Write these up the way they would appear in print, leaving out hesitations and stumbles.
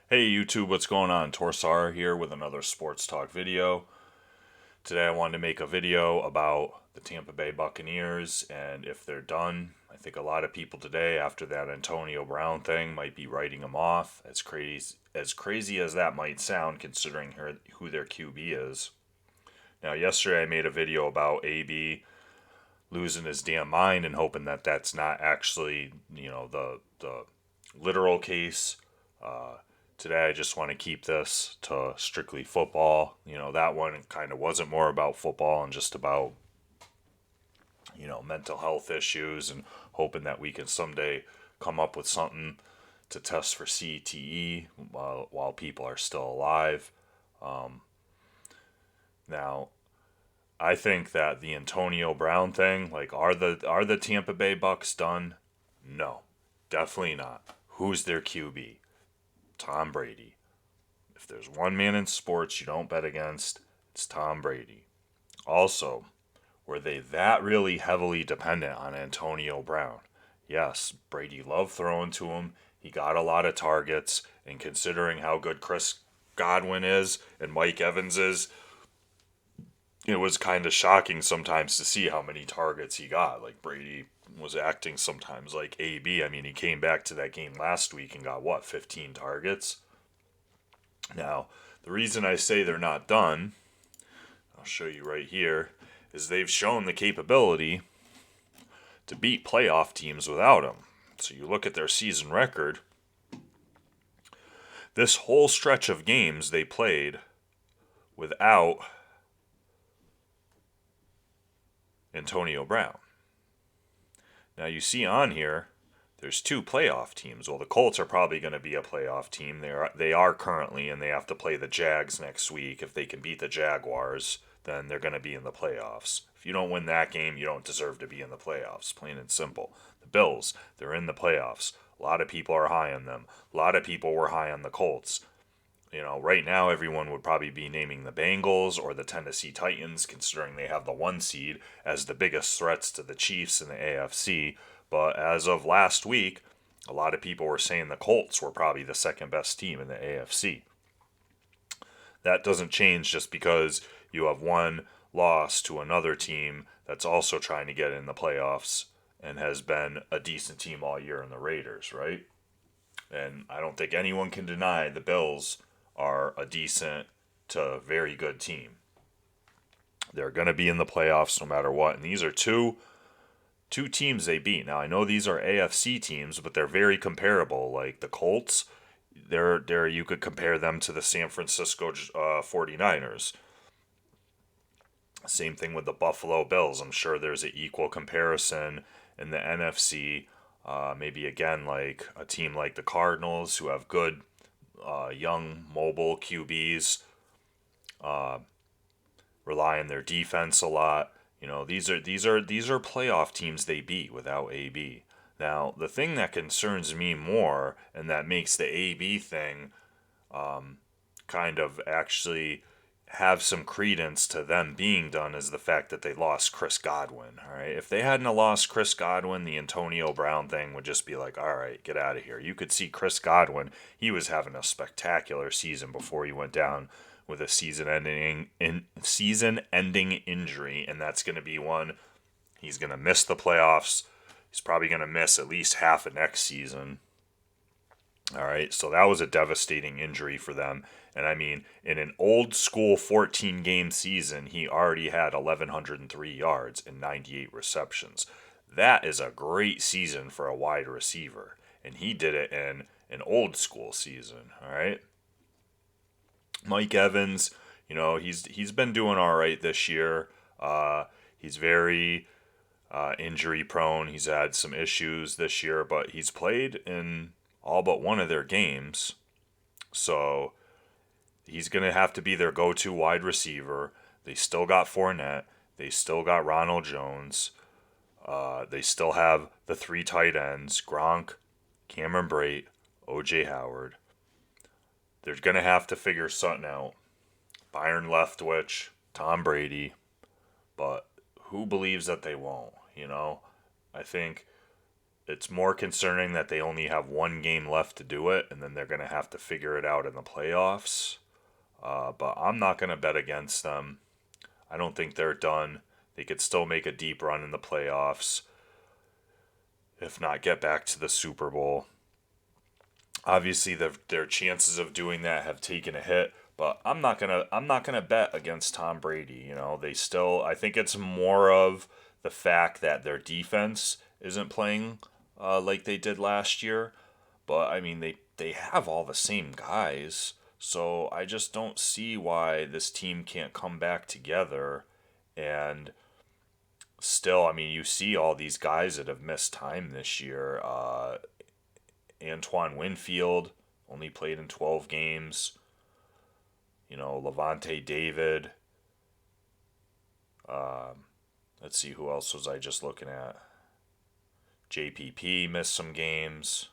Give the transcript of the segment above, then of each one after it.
Hey YouTube, what's going on? Torsar here with another sports talk video. Today I wanted to make a video about the Tampa Bay Buccaneers and if they're done. I think a lot of people today, after that Antonio Brown thing, might be writing them off. As crazy as that might sound, considering who their QB is. Now, yesterday I made a video about AB losing his damn mind and hoping that that's not actually, the literal case. Today, I just want to keep this to strictly football. That one kind of wasn't more about football and just about, mental health issues and hoping that we can someday come up with something to test for CTE while people are still alive. Now, I think that the Antonio Brown thing, like, are the Tampa Bay Bucks done? No, definitely not. Who's their QB? Tom Brady. If there's one man in sports you don't bet against, it's Tom Brady. Also, were they that really heavily dependent on Antonio Brown? Yes, Brady loved throwing to him. He got a lot of targets, and considering how good Chris Godwin is and Mike Evans is, it was kind of shocking sometimes to see how many targets he got. Like, Brady was acting sometimes like AB. I mean, he came back to that game last week and got, what, 15 targets? Now, the reason I say they're not done, I'll show you right here, is they've shown the capability to beat playoff teams without him. So you look at their season record, this whole stretch of games they played without Antonio Brown. Now you see on here, there's two playoff teams. Well, the Colts are probably going to be a playoff team. They are currently, and they have to play the Jags next week. If they can beat the Jaguars, then they're going to be in the playoffs. If you don't win that game, you don't deserve to be in the playoffs. Plain and simple. The Bills, they're in the playoffs. A lot of people are high on them. A lot of people were high on the Colts. Right now everyone would probably be naming the Bengals or the Tennessee Titans, considering they have the one seed, as the biggest threats to the Chiefs in the AFC. But as of last week, a lot of people were saying the Colts were probably the second best team in the AFC. That doesn't change just because you have one loss to another team that's also trying to get in the playoffs and has been a decent team all year in the Raiders, right? And I don't think anyone can deny the Bills are a decent to very good team. They're going to be in the playoffs no matter what. And these are two teams they beat. Now I know these are AFC teams, but they're very comparable. Like the Colts, they're you could compare them to the San Francisco 49ers. Same thing with the Buffalo Bills. I'm sure there's an equal comparison in the NFC. Maybe again like a team like the Cardinals, who have good young mobile QBs, rely on their defense a lot. These are playoff teams they beat without AB. Now, the thing that concerns me more and that makes the AB thing kind of actually have some credence to them being done is the fact that they lost Chris Godwin. All right, if they hadn't have lost Chris Godwin, the Antonio Brown thing would just be like, all right, get out of here. You could see Chris Godwin; he was having a spectacular season before he went down with a season-ending injury, and that's going to be one he's going to miss the playoffs. He's probably going to miss at least half of next season. All right, so that was a devastating injury for them. And I mean, in an old school 14 game season, he already had 1,103 yards and 98 receptions. That is a great season for a wide receiver. And he did it in an old school season. All right. Mike Evans, he's been doing all right this year. He's very injury prone. He's had some issues this year, but he's played in all but one of their games. So he's going to have to be their go-to wide receiver. They still got Fournette. They still got Ronald Jones. They still have the three tight ends, Gronk, Cameron Brate, O.J. Howard. They're going to have to figure something out. Byron Leftwich, Tom Brady. But who believes that they won't? I think it's more concerning that they only have one game left to do it, and then they're going to have to figure it out in the playoffs. But I'm not going to bet against them. I don't think they're done. They could still make a deep run in the playoffs, if not get back to the Super Bowl. Obviously, their chances of doing that have taken a hit, but I'm not gonna bet against Tom Brady. They still. I think it's more of the fact that their defense isn't playing like they did last year. But I mean, they have all the same guys, so I just don't see why this team can't come back together. And still, I mean, you see all these guys that have missed time this year. Antoine Winfield only played in 12 games. Levante David. Let's see, who else was I just looking at? JPP missed some games.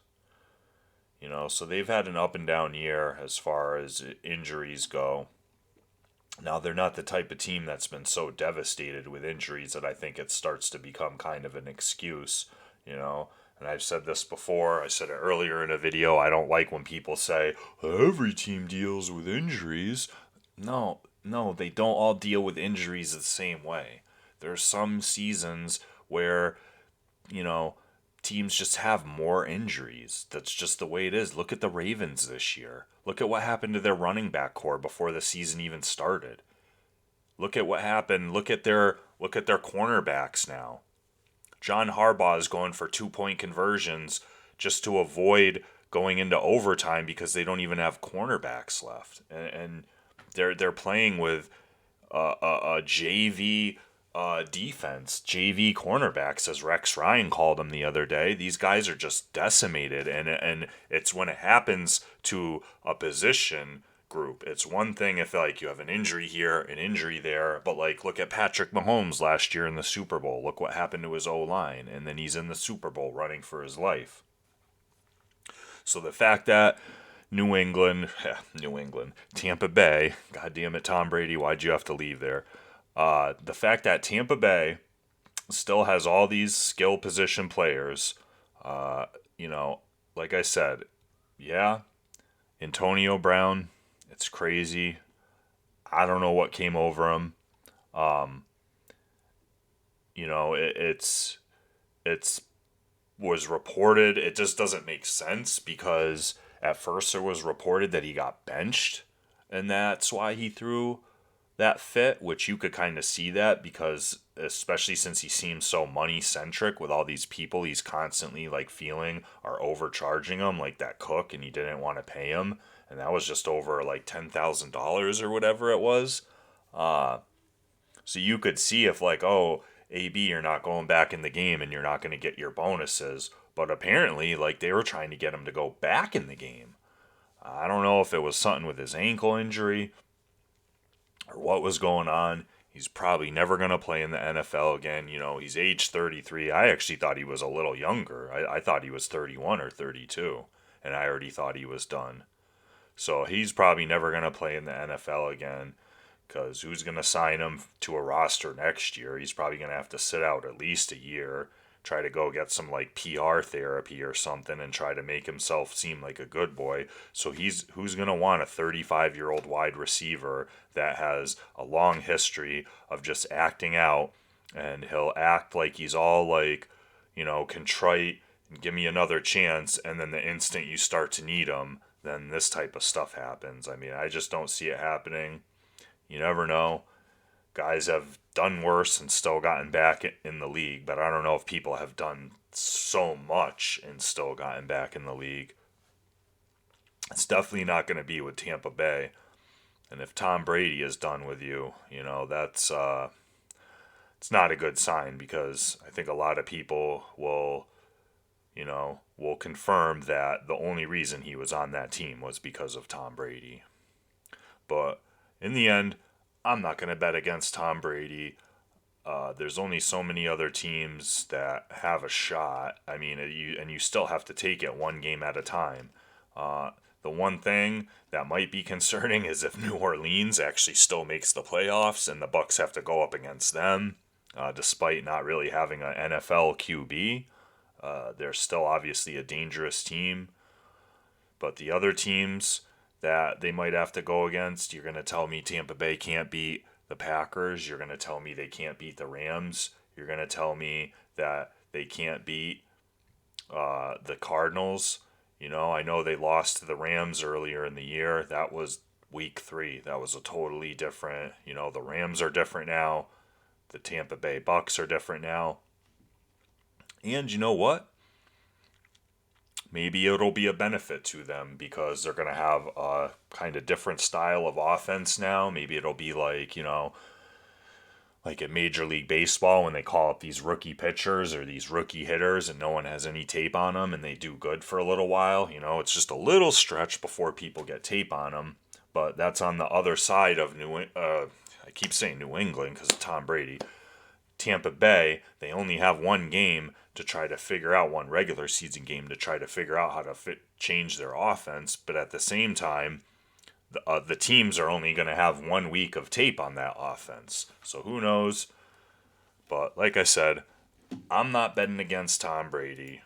So they've had an up and down year as far as injuries go. Now, they're not the type of team that's been so devastated with injuries that I think it starts to become kind of an excuse, you know. And I've said this before, I said it earlier in a video, I don't like when people say, every team deals with injuries. No, they don't all deal with injuries the same way. There's some seasons where, you know, teams just have more injuries. That's just the way it is. Look at the Ravens this year. Look at what happened to their running back core before the season even started. Look at what happened. Look at their cornerbacks now. John Harbaugh is going for 2-point conversions just to avoid going into overtime because they don't even have cornerbacks left, and they're playing with a JV defense, JV cornerbacks, as Rex Ryan called them the other day. These guys are just decimated, and it's when it happens to a position group. It's one thing if like you have an injury here, an injury there, but like look at Patrick Mahomes last year in the Super Bowl. Look what happened to his O-line, and then he's in the Super Bowl running for his life. So the fact that New England, Tampa Bay, God damn it, Tom Brady, why'd you have to leave there? The fact that Tampa Bay still has all these skill position players, you know, like I said, yeah, Antonio Brown, it's crazy. I don't know what came over him. It's was reported. It just doesn't make sense because at first it was reported that he got benched, and that's why he threw that fit, which you could kind of see that because especially since he seems so money centric with all these people he's constantly like feeling are overcharging him, like that Cook, and he didn't want to pay him, and that was just over like $10,000 or whatever it was. So you could see if like, oh, AB, you're not going back in the game and you're not going to get your bonuses, but apparently like they were trying to get him to go back in the game. I don't know if it was something with his ankle injury or what was going on. He's probably never going to play in the NFL again. He's age 33. I actually thought he was a little younger. I thought he was 31 or 32, and I already thought he was done. So he's probably never going to play in the NFL again because who's going to sign him to a roster next year? He's probably going to have to sit out at least a year, try to go get some like PR therapy or something and try to make himself seem like a good boy. So who's going to want a 35-year-old wide receiver that has a long history of just acting out, and he'll act like he's all like, contrite and give me another chance, and then the instant you start to need him, then this type of stuff happens. I mean, I just don't see it happening. You never know. Guys have done worse and still gotten back in the league, but I don't know if people have done so much and still gotten back in the league. It's definitely not going to be with Tampa Bay. And if Tom Brady is done with you, that's it's not a good sign because I think a lot of people will confirm that the only reason he was on that team was because of Tom Brady. But in the end, I'm not going to bet against Tom Brady. There's only so many other teams that have a shot. I mean, you still have to take it one game at a time. The one thing that might be concerning is if New Orleans actually still makes the playoffs and the Bucs have to go up against them, despite not really having an NFL QB. They're still obviously a dangerous team, but the other teams that they might have to go against, you're going to tell me Tampa Bay can't beat the Packers. You're going to tell me they can't beat the Rams. You're going to tell me that they can't beat the Cardinals. I know they lost to the Rams earlier in the year. That was week 3. That was a totally different, the Rams are different now. The Tampa Bay Bucks are different now. And you know what? Maybe it'll be a benefit to them because they're going to have a kind of different style of offense now. Maybe it'll be like at Major League Baseball when they call up these rookie pitchers or these rookie hitters and no one has any tape on them and they do good for a little while. It's just a little stretch before people get tape on them. But that's on the other side of I keep saying New England because of Tom Brady. Tampa Bay, they only have one game to try to figure out, one regular season game to try to figure out how to change their offense. But at the same time, the teams are only going to have 1 week of tape on that offense. So who knows? But like I said, I'm not betting against Tom Brady.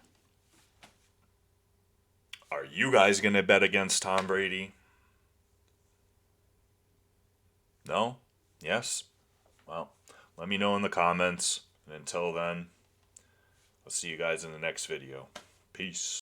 Are you guys going to bet against Tom Brady? No? Yes? Well, let me know in the comments. And until then, I'll see you guys in the next video. Peace.